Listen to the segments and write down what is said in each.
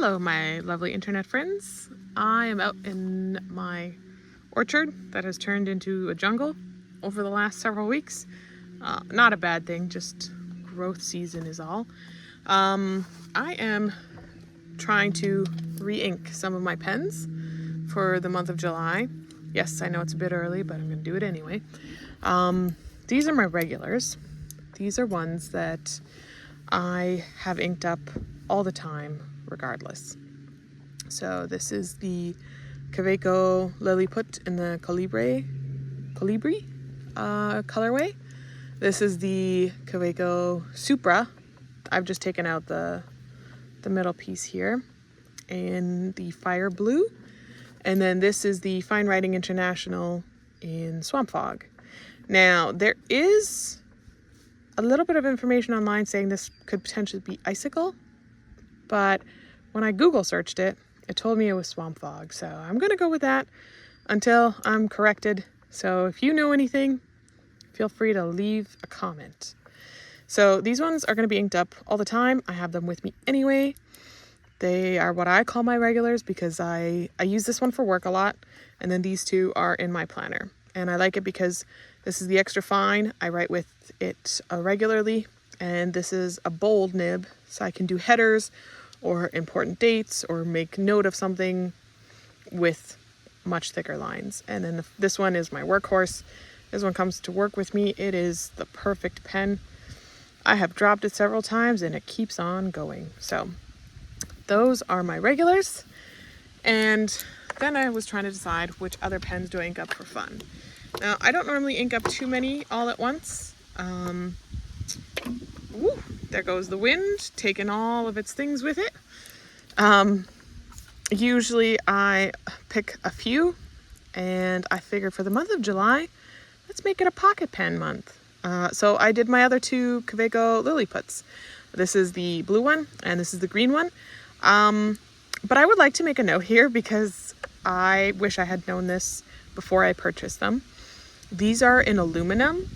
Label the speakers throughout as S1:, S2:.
S1: Hello, my lovely internet friends. I am out in my orchard that has turned into a jungle over the last several weeks. Not a bad thing, just growth season is all. I am trying to re-ink some of my pens for the month of July. Yes, I know it's a bit early, but I'm going to do it anyway. These are my regulars. These are ones that I have inked up all the time, regardless. So this is the Kaweco Lilliput in the Colibri colorway. This is the Kaweco Supra. I've just taken out the middle piece here in the Fire Blue. And then this is the Fine Writing International in Swamp Fog. Now, there is a little bit of information online saying this could potentially be Icicle, but when I Google searched it, it told me it was Swamp Fog. So I'm going to go with that until I'm corrected. So if you know anything, feel free to leave a comment. So these ones are going to be inked up all the time. I have them with me anyway. They are what I call my regulars because I use this one for work a lot. And then these two are in my planner. And I like it because this is the extra fine. I write with it regularly. And this is a bold nib, so I can do headers or important dates or make note of something with much thicker lines. And then this one is my workhorse. This one comes to work with me. It is the perfect pen. I have dropped it several times and it keeps on going. So those are my regulars. And then I was trying to decide which other pens do I ink up for fun. Now, I don't normally ink up too many all at once. Woo, there goes the wind, taking all of its things with it. Usually I pick a few, and I figured for the month of July, let's make it a pocket pen month. So I did my other two Kaweco Lilliputs. This is the blue one, and this is the green one. But I would like to make a note here because I wish I had known this before I purchased them. These are in aluminum.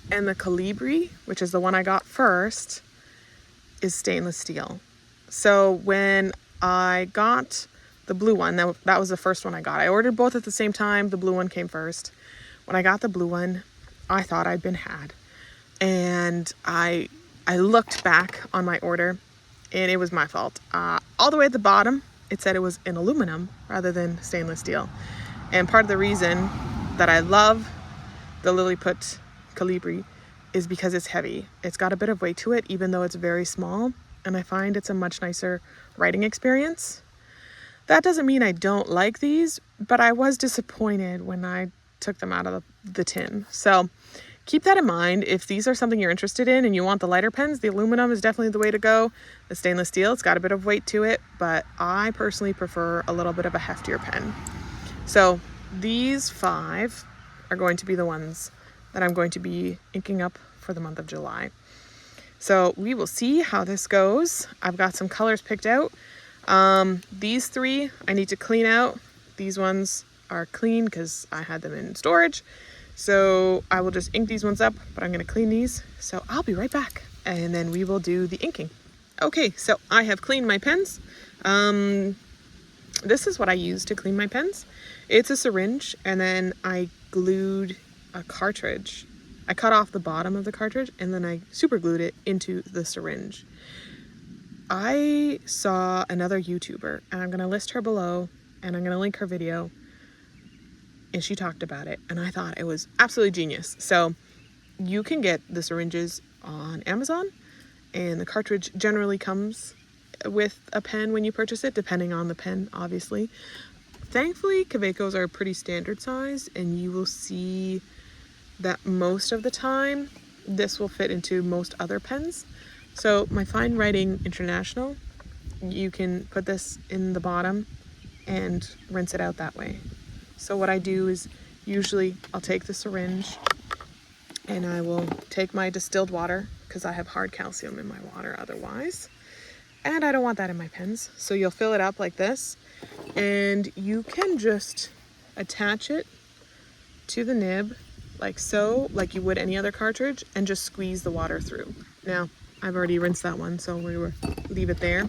S1: And the Colibri, which is the one I got first, is stainless steel. So when I got the blue one, that was the first one I got. I ordered both at the same time. The blue one came first. When I got the blue one, I thought I'd been had. And I looked back on my order, and it was my fault. All the way at the bottom, it said it was in aluminum rather than stainless steel. And part of the reason that I love the Lilliput Colibri is because it's heavy. It's got a bit of weight to it, even though it's very small, and I find it's a much nicer writing experience. That doesn't mean I don't like these, but I was disappointed when I took them out of the tin. So keep that in mind. If these are something you're interested in and you want the lighter pens, the aluminum is definitely the way to go. The stainless steel, it's got a bit of weight to it, but I personally prefer a little bit of a heftier pen. So these 5 are going to be the ones that I'm going to be inking up for the month of July. So we will see how this goes. I've got some colors picked out. These 3 I need to clean out. These ones are clean because I had them in storage. So I will just ink these ones up, but I'm going to clean these. So I'll be right back and then we will do the inking. Okay, so I have cleaned my pens. This is what I use to clean my pens. It's a syringe, and then I glued a cartridge. I cut off the bottom of the cartridge and then I super glued it into the syringe. I saw another YouTuber, and I'm going to list her below, and I'm going to link her video, and she talked about it, and I thought it was absolutely genius. So you can get the syringes on Amazon, and the cartridge generally comes with a pen when you purchase it, depending on the pen, obviously. Thankfully, Kawecos are pretty standard size, and you will see that most of the time this will fit into most other pens. So my Fine Writing International, you can put this in the bottom and rinse it out that way. So what I do is usually I'll take the syringe and I will take my distilled water, because I have hard calcium in my water otherwise, and I don't want that in my pens. So you'll fill it up like this, and you can just attach it to the nib like so, like you would any other cartridge, and just squeeze the water through. Now, I've already rinsed that one, so we will leave it there.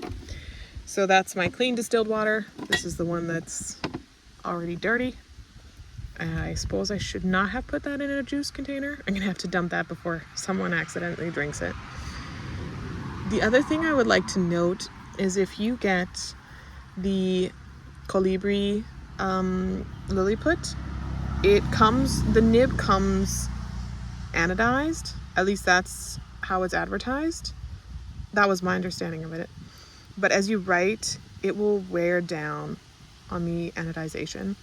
S1: So that's my clean distilled water. This is the one that's already dirty. I suppose I should not have put that in a juice container. I'm gonna have to dump that before someone accidentally drinks it. The other thing I would like to note is if you get the Colibri Lilliput, the nib comes anodized. At least that's how it's advertised. That was my understanding of it. But as you write, it will wear down on the anodization,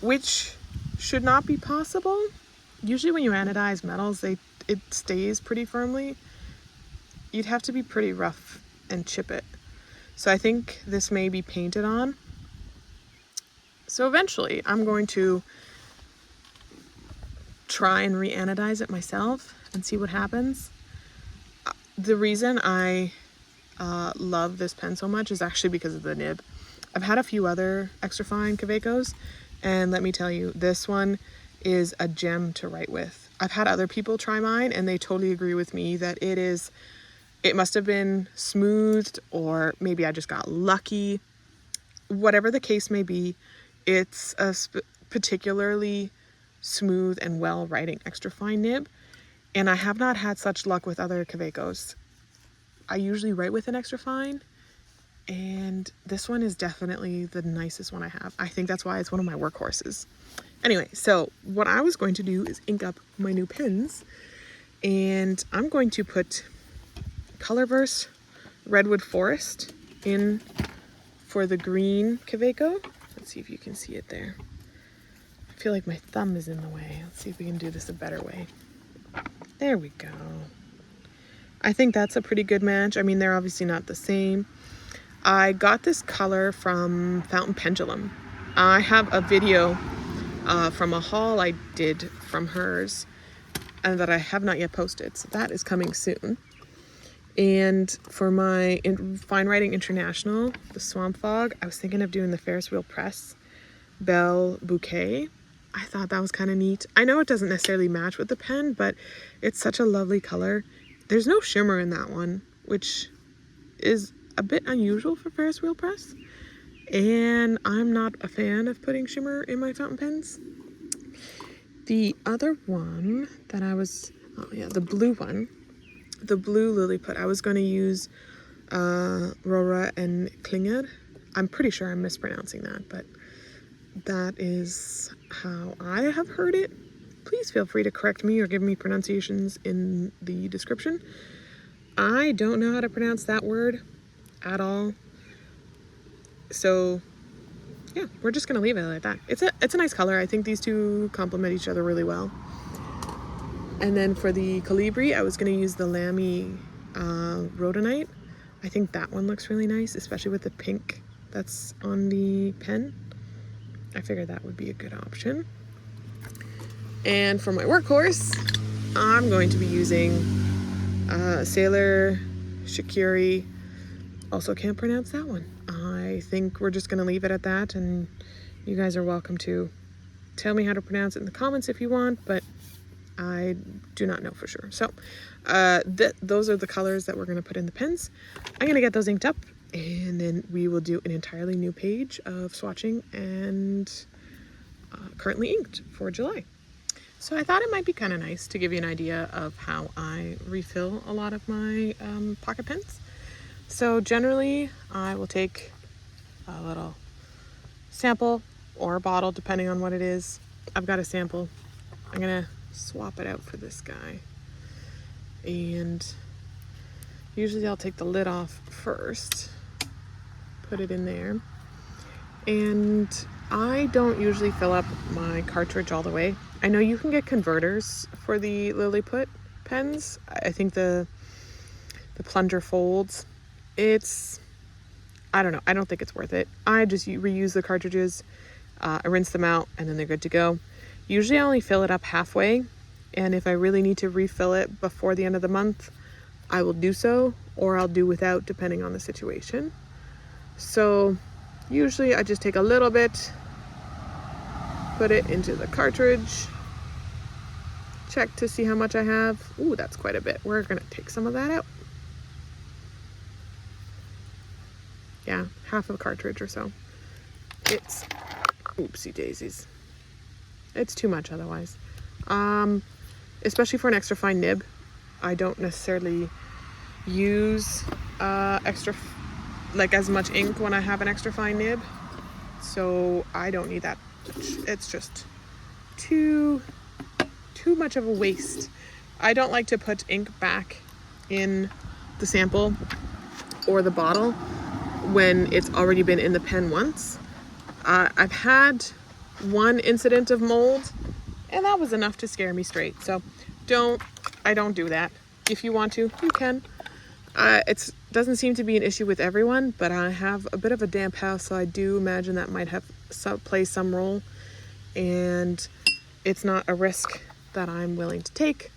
S1: which should not be possible. Usually when you anodize metals, it stays pretty firmly. You'd have to be pretty rough and chip it. So I think this may be painted on. So eventually I'm going to try and re-anodize it myself and see what happens. The reason I love this pen so much is actually because of the nib. I've had a few other extra fine Kavekos, and let me tell you, this one is a gem to write with. I've had other people try mine and they totally agree with me that it must have been smoothed, or maybe I just got lucky. Whatever the case may be, it's a particularly smooth and well writing extra fine nib, and I have not had such luck with other Kavekos. I usually write with an extra fine, and this one is definitely the nicest one I have. I think that's why it's one of my workhorses. Anyway, so what I was going to do is ink up my new pens, and I'm going to put Colorverse Redwood Forest in for the green Kaweco. Let's see if you can see it there. I feel like my thumb is in the way. Let's see if we can do this a better way. There we go. I think that's a pretty good match. I mean, they're obviously not the same. I got this color from Fountain Pendulum. I have a video from a haul I did from hers and that I have not yet posted, so that is coming soon. And for my Fine Writing International, the Swamp Fog, I was thinking of doing the Ferris Wheel Press Belle Bouquet. I thought that was kind of neat. I know it doesn't necessarily match with the pen, but it's such a lovely color. There's no shimmer in that one, which is a bit unusual for Ferris Wheel Press. And I'm not a fan of putting shimmer in my fountain pens. The other one that the blue one, the blue Lilliput, I was going to use Rora and Klinger. I'm pretty sure I'm mispronouncing that, but that is how I have heard it. Please feel free to correct me or give me pronunciations in the description. I don't know how to pronounce that word at all. So yeah, we're just gonna leave it like that. It's a nice color. I think these two complement each other really well. And then for the Colibri, I was gonna use the Lamy Rhodonite. I think that one looks really nice, especially with the pink that's on the pen. I figured that would be a good option. And for my workhorse, I'm going to be using Sailor Shikiri. Also can't pronounce that one. I think we're just going to leave it at that, and you guys are welcome to tell me how to pronounce it in the comments if you want, but I do not know for sure. So those are the colors that we're going to put in the pens. I'm going to get those inked up, and then we will do an entirely new page of swatching and currently inked for July. So I thought it might be kind of nice to give you an idea of how I refill a lot of my pocket pens. So generally I will take a little sample or a bottle depending on what it is. I've got a sample. I'm gonna swap it out for this guy, and usually I'll take the lid off first, put it in there, and I don't usually fill up my cartridge all the way. I know you can get converters for the Lilliput pens. I think the plunger folds. I don't know. I don't think it's worth it. I just reuse the cartridges. I rinse them out and then they're good to go. Usually I only fill it up halfway, and if I really need to refill it before the end of the month, I will do so, or I'll do without depending on the situation. So usually I just take a little bit, put it into the cartridge, check to see how much I have. Ooh, that's quite a bit. We're gonna take some of that out. yeah, half a cartridge or so. It's, oopsie daisies. It's too much otherwise. Especially for an extra fine nib. I don't necessarily use like as much ink when I have an extra fine nib. So I don't need that much. It's just too much of a waste. I don't like to put ink back in the sample or the bottle when it's already been in the pen once. I've had one incident of mold, and that was enough to scare me straight. So I don't do that. If you want to, you can. It doesn't seem to be an issue with everyone, but I have a bit of a damp house, so I do imagine that might have played some role, and it's not a risk that I'm willing to take.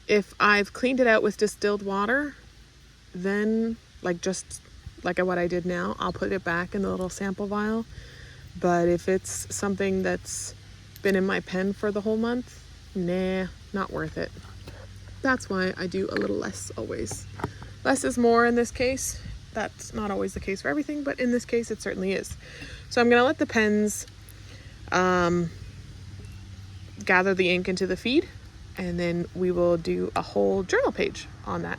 S1: If I've cleaned it out with distilled water, then just like what I did now, I'll put it back in the little sample vial. But if it's something that's been in my pen for the whole month, nah, not worth it. That's why I do a little less always. Less is more in this case. That's not always the case for everything, but in this case it certainly is. So I'm gonna let the pens gather the ink into the feed, and then we will do a whole journal page on that.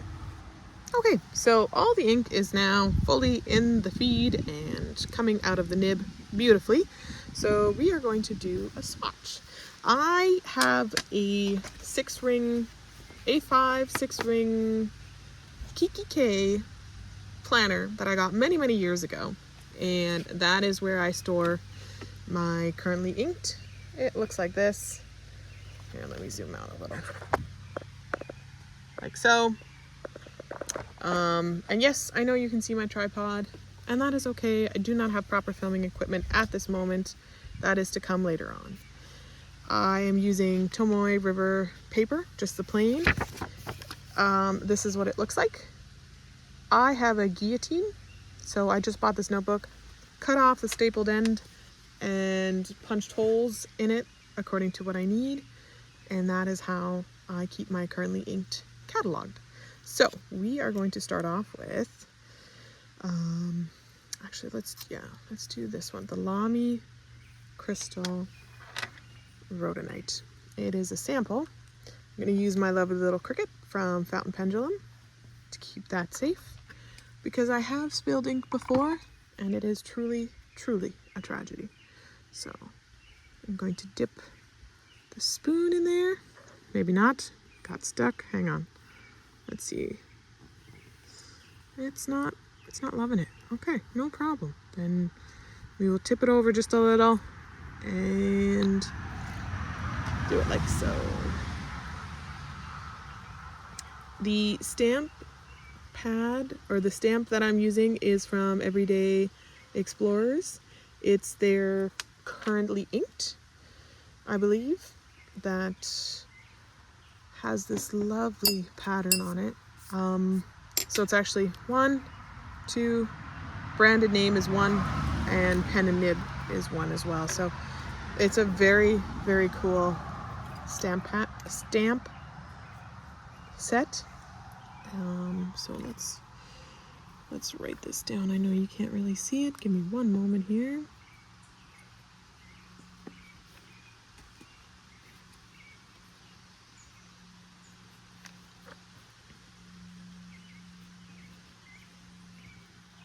S1: Okay, so all the ink is now fully in the feed and coming out of the nib beautifully. So we are going to do a swatch. I have a 6-ring, A5 6-ring Kiki K planner that I got many, many years ago. And that is where I store my currently inked. It looks like this. Here, let me zoom out a little. Like so. And yes, I know you can see my tripod, and that is okay. I do not have proper filming equipment at this moment. That is to come later on. I am using Tomoe River Paper, just the plain. This is what it looks like. I have a guillotine, so I just bought this notebook, cut off the stapled end, and punched holes in it according to what I need. And that is how I keep my currently inked cataloged. So we are going to start off with, actually let's do this one, the Lamy Crystal Rhodonite. It is a sample. I'm going to use my lovely little Cricut from Fountain Pendulum to keep that safe, because I have spilled ink before and it is truly, truly a tragedy. So I'm going to dip the spoon in there. Maybe not, got stuck, hang on. Let's see. It's not loving it. Okay, no problem. Then we will tip it over just a little and do it like so. The stamp pad, or the stamp that I'm using, is from Everyday Explorers. It's their currently inked, I believe, that has this lovely pattern on it. So it's actually 1, 2, branded name is 1, and pen and nib is 1 as well. So it's a very, very cool stamp set. So let's write this down. I know you can't really see it. Give me one moment here.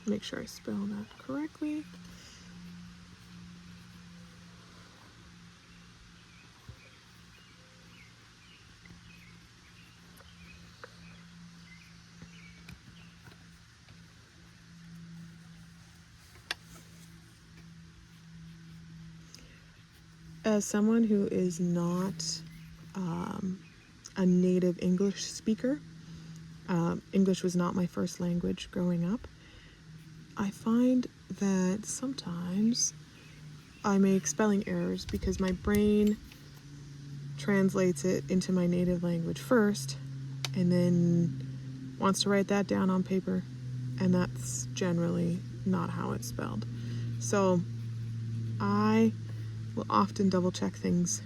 S1: Make sure I spell that correctly. As someone who is not a native English speaker, English was not my first language growing up, I find that sometimes I make spelling errors because my brain translates it into my native language first and then wants to write that down on paper, and that's generally not how it's spelled. So I will often double check things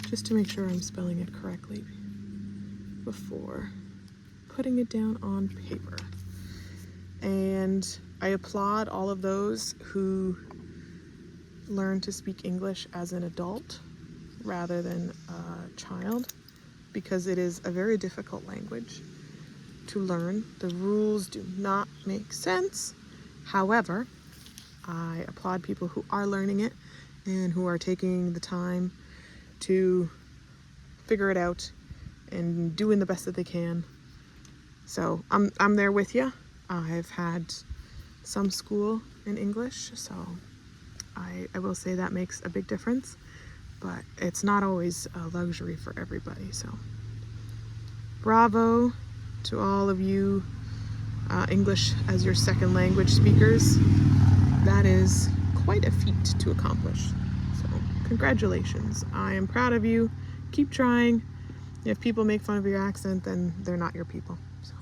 S1: just to make sure I'm spelling it correctly before putting it down on paper. And I applaud all of those who learn to speak English as an adult rather than a child, because it is a very difficult language to learn. The rules do not make sense. However, I applaud people who are learning it and who are taking the time to figure it out and doing the best that they can. So I'm there with you. I've had some school in English, so I will say that makes a big difference, but it's not always a luxury for everybody. So bravo to all of you English as your second language speakers. That is quite a feat to accomplish. So congratulations. I am proud of you. Keep trying. If people make fun of your accent, then they're not your people. So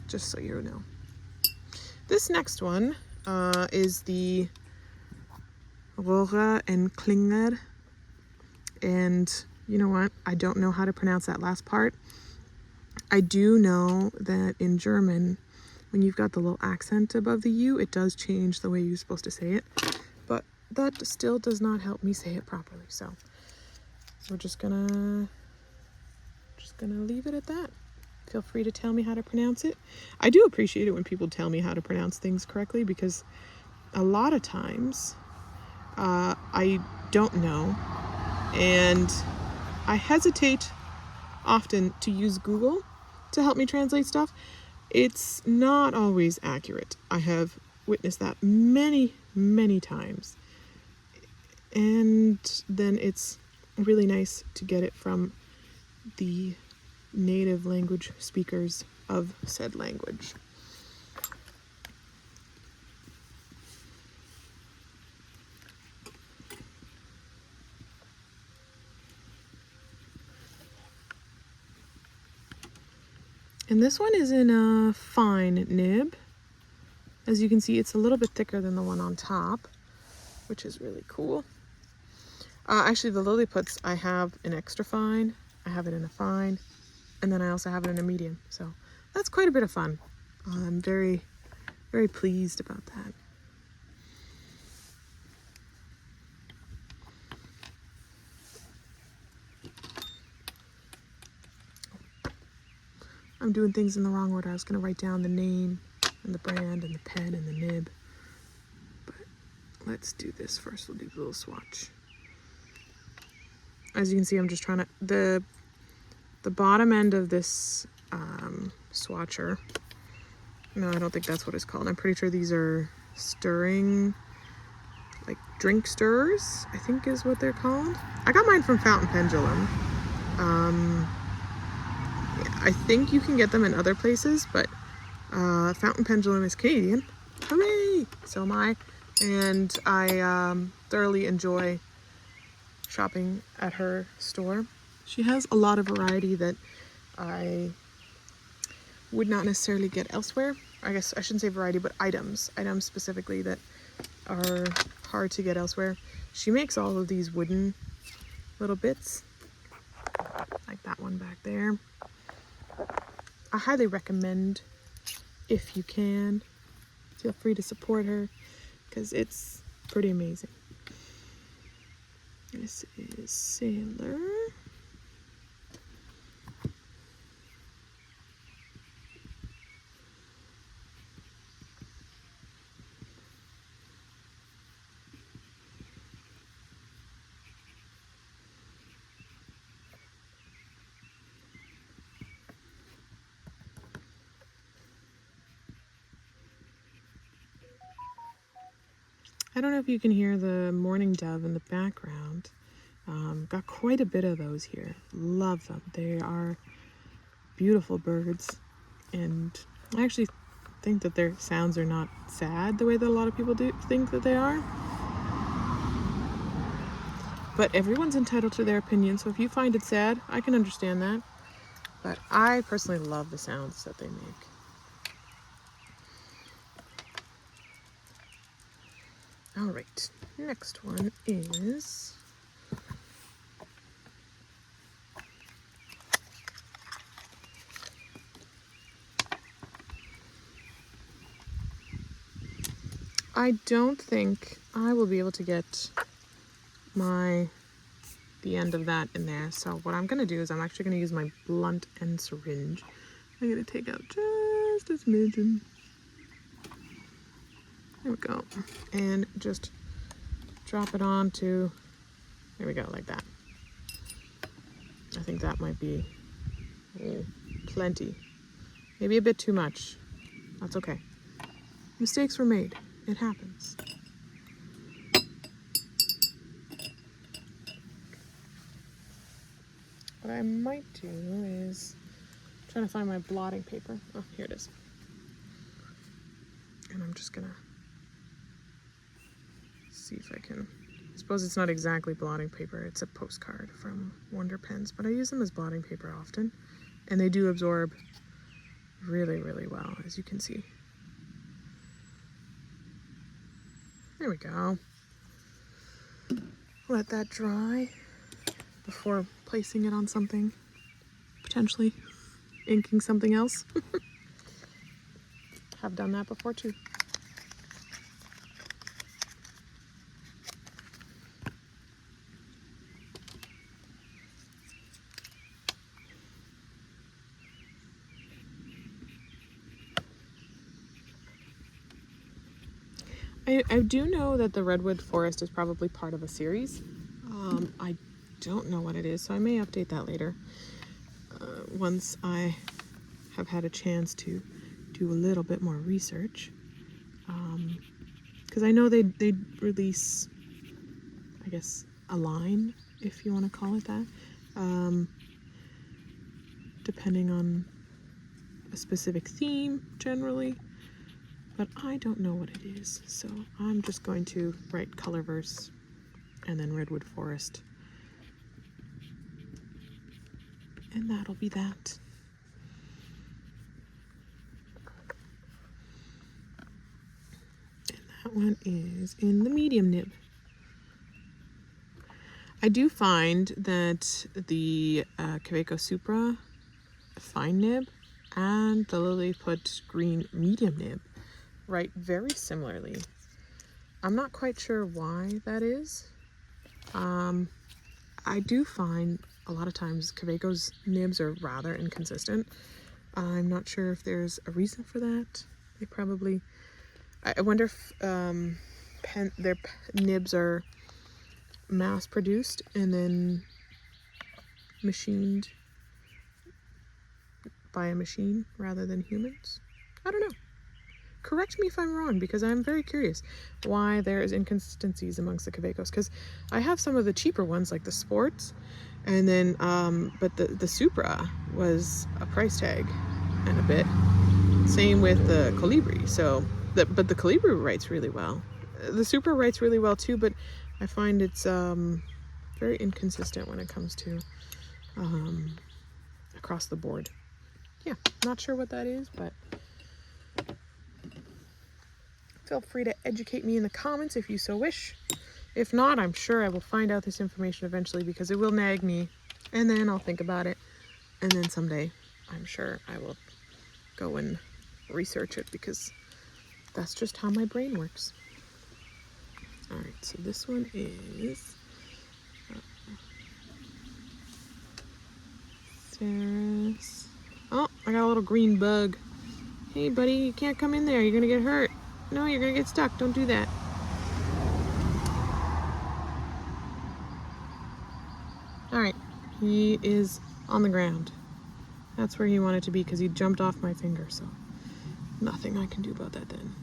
S1: just so you know. This next one is the Rohre and Klinger. And you know what? I don't know how to pronounce that last part. I do know that in German, when you've got the little accent above the U, it does change the way you're supposed to say it. But that still does not help me say it properly. So we're just gonna leave it at that. Feel free to tell me how to pronounce it. I do appreciate it when people tell me how to pronounce things correctly, because a lot of times I don't know, and I hesitate often to use Google to help me translate stuff. It's not always accurate. I have witnessed that many, many times. And then it's really nice to get it from the native language speakers of said language. And this one is in a fine nib. As you can see, it's a little bit thicker than the one on top, which is really cool. Actually, the Lilliputs, I have an extra fine, I have it in a fine, and then I also have it in a medium. So that's quite a bit of fun. I'm very, very pleased about that. I'm doing things in the wrong order. I was going to write down the name and the brand and the pen and the nib. But let's do this first. We'll do the little swatch. As you can see, I'm just trying to... The bottom end of this swatcher... No, I don't think that's what it's called. I'm pretty sure these are stirring... like drink stirrers, I think is what they're called. I got mine from Fountain Pendulum. I think you can get them in other places, but Fountain Pendulum is Canadian. Hooray! So am I. And I thoroughly enjoy shopping at her store. She has a lot of variety that I would not necessarily get elsewhere. I guess I shouldn't say variety, but items specifically that are hard to get elsewhere. She makes all of these wooden little bits, like that one back there. I highly recommend, if you can, feel free to support her, because it's pretty amazing. This is Sailor. I don't know if you can hear the mourning dove in the background. Got quite a bit of those here. Love them. They are beautiful birds, and I actually think that their sounds are not sad the way that a lot of people do think that they are. But everyone's entitled to their opinion, so if you find it sad, I can understand that. But I personally love the sounds that they make. All right, next one is I don't think I will be able to get the end of that in there. So what I'm gonna do is I'm actually gonna use my blunt end syringe. I'm gonna take out just a smidgen. There we go. And just drop it onto, there we go, like that. I think that might be plenty. Maybe a bit too much. That's okay. Mistakes were made. It happens. What I might do is trying to find my blotting paper. Oh, here it is. And I'm just gonna see if I can. I suppose it's not exactly blotting paper. It's a postcard from Wonder Pens, but I use them as blotting paper often, and they do absorb really, really well, as you can see. There we go. Let that dry before placing it on something, potentially inking something else. Have done that before too. I do know that the redwood forest is probably part of a series. I don't know what it is, so I may update that later once I have had a chance to do a little bit more research. Because I know they release, I guess, a line, if you want to call it that, depending on a specific theme generally. But I don't know what it is, so I'm just going to write Colorverse and then Redwood Forest. And that'll be that. And that one is in the medium nib. I do find that the Kaweco Supra fine nib and the Lilliput green medium nib write very similarly. I'm not quite sure why that is. I do find a lot of times Kaweco's nibs are rather inconsistent. I'm not sure if there's a reason for that. They probably, I wonder if their nibs are mass produced and then machined by a machine rather than humans. I don't know. Correct me if I'm wrong, because I'm very curious why there is inconsistencies amongst the Kawecos, because I have some of the cheaper ones like the Sports, and then but the Supra was a price tag and a bit. Same with the Colibri. So but the Colibri writes really well. The Supra writes really well too, but I find it's very inconsistent when it comes to across the board. Yeah, not sure what that is, but feel free to educate me in the comments if you so wish. If not, I'm sure I will find out this information eventually, because it will nag me, and then I'll think about it, and then someday I'm sure I will go and research it, because that's just how my brain works. All right, so this one is Sarah's. Oh, I got a little green bug. Hey buddy, you can't come in there, you're gonna get hurt. No, you're gonna get stuck. Don't do that. All right, he is on the ground. That's where he wanted to be, because he jumped off my finger, so nothing I can do about that then.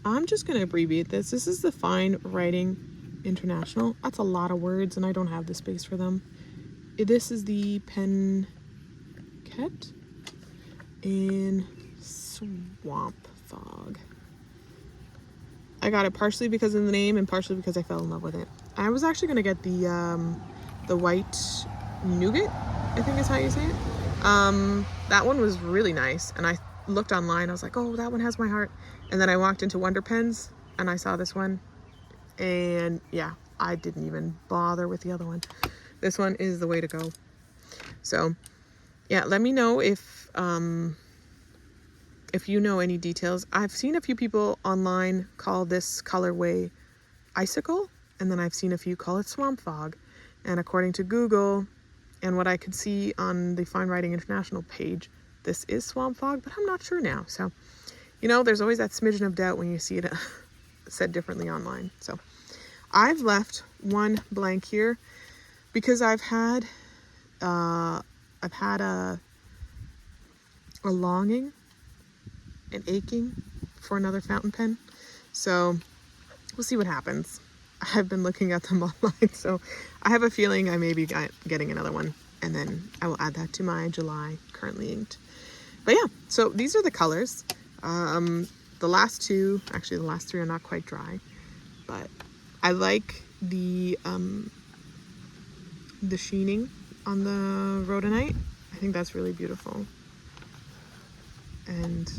S1: I'm just going to abbreviate this. This is the Fine Writing International. That's a lot of words, and I don't have the space for them. This is the Pen Ket in Swamp Fog. I got it partially because of the name and partially because I fell in love with it. I was actually going to get the white nougat, I think is how you say it. That one was really nice, and I looked online. I was like, oh, that one has my heart. And then I walked into Wonder Pens and I saw this one. And yeah, I didn't even bother with the other one. This one is the way to go. So yeah, let me know if you know any details. I've seen a few people online call this colorway icicle, and then I've seen a few call it swamp fog. And according to Google and what I could see on the Fine Writing International page, this is swamp fog, but I'm not sure now. So, you know, there's always that smidgen of doubt when you see it said differently online. So I've left one blank here because I've had a longing, an aching for another fountain pen. So we'll see what happens. I've been looking at them online, so I have a feeling I may be getting another one, and then I will add that to my July currently inked. But yeah, so these are the colors. The last two, actually the last three are not quite dry, but I like the sheening on the rhodonite. I think that's really beautiful. And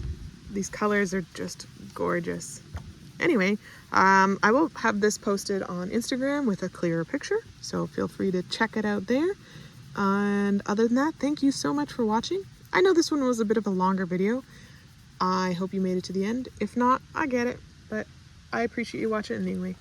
S1: these colors are just gorgeous. Anyway, I will have this posted on Instagram with a clearer picture, so feel free to check it out there. And other than that, thank you so much for watching. I know this one was a bit of a longer video. I hope you made it to the end. If not, I get it, but I appreciate you watching anyway.